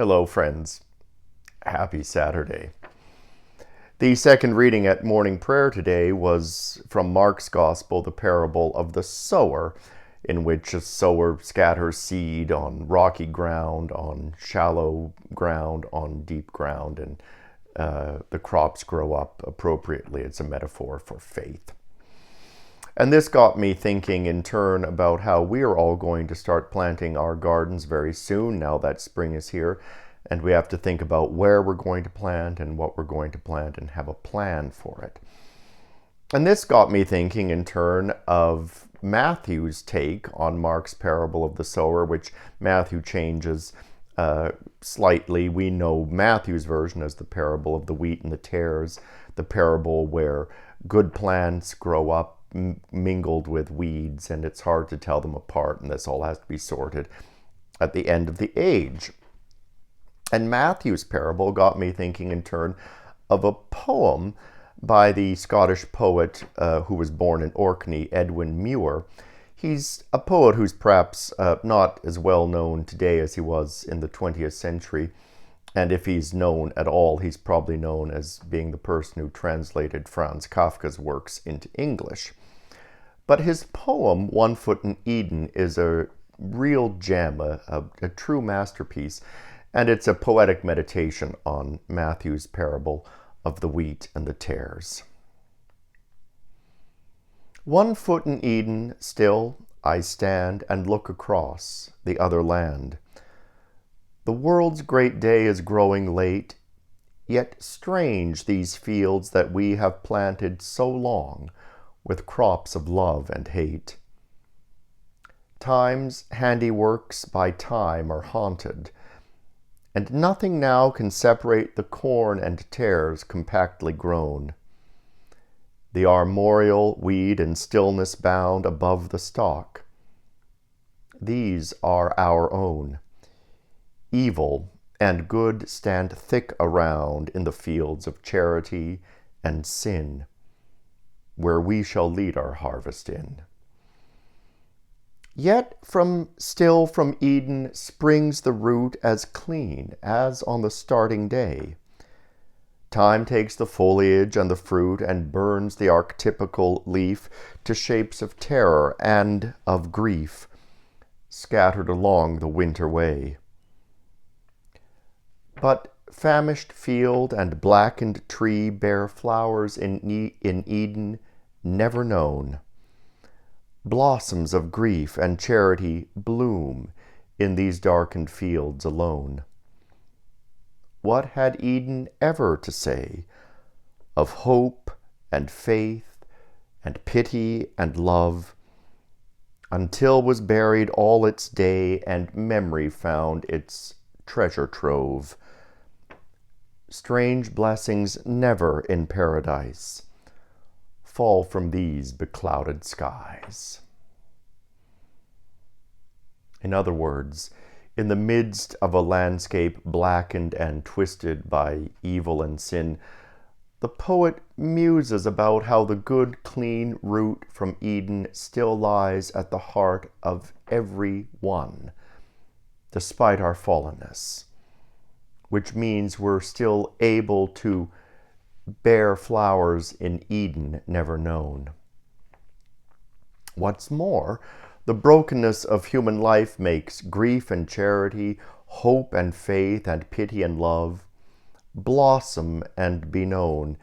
Hello, friends. Happy Saturday. The second reading at morning prayer today was from Mark's Gospel, the parable of the sower, in which a sower scatters seed on rocky ground, on shallow ground, on deep ground, and the crops grow up appropriately. It's a metaphor for faith. And this got me thinking in turn about how we are all going to start planting our gardens very soon, now that spring is here. And we have to think about where we're going to plant and what we're going to plant and have a plan for it. And this got me thinking in turn of Matthew's take on Mark's parable of the sower, which Matthew changes slightly. We know Matthew's version as the parable of the wheat and the tares, the parable where good plants grow up mingled with weeds, and it's hard to tell them apart, and this all has to be sorted at the end of the age. And Matthew's parable got me thinking in turn of a poem by the Scottish poet who was born in Orkney, Edwin Muir. He's a poet who's perhaps not as well known today as he was in the 20th century. And if he's known at all, he's probably known as being the person who translated Franz Kafka's works into English. But his poem, One Foot in Eden, is a real gem, a true masterpiece. And it's a poetic meditation on Matthew's parable of the wheat and the tares. 1 foot in Eden, still I stand and look across the other land. The world's great day is growing late, yet strange these fields that we have planted so long with crops of love and hate. Time's handiworks by time are haunted, and nothing now can separate the corn and tares compactly grown. The armorial weed in stillness bound above the stalk. These are our own. Evil and good stand thick around in the fields of charity and sin, where we shall lead our harvest in. Yet from Eden springs the root as clean as on the starting day. Time takes the foliage and the fruit and burns the archetypical leaf to shapes of terror and of grief, scattered along the winter way. But famished field and blackened tree bear flowers in Eden never known. Blossoms of grief and charity bloom in these darkened fields alone. What had Eden ever to say of hope and faith and pity and love, until was buried all its day and memory found its treasure trove? Strange blessings never in paradise fall from these beclouded skies. In other words, in the midst of a landscape blackened and twisted by evil and sin, the poet muses about how the good, clean root from Eden still lies at the heart of every one, despite our fallenness, which means we're still able to bear flowers in Eden never known. What's more, the brokenness of human life makes grief and charity, hope and faith and pity and love blossom and be known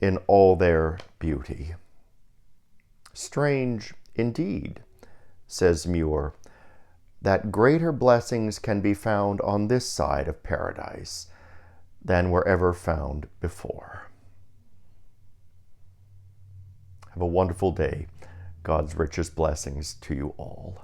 in all their beauty. Strange indeed, says Muir, that greater blessings can be found on this side of paradise than were ever found before. Have a wonderful day. God's richest blessings to you all.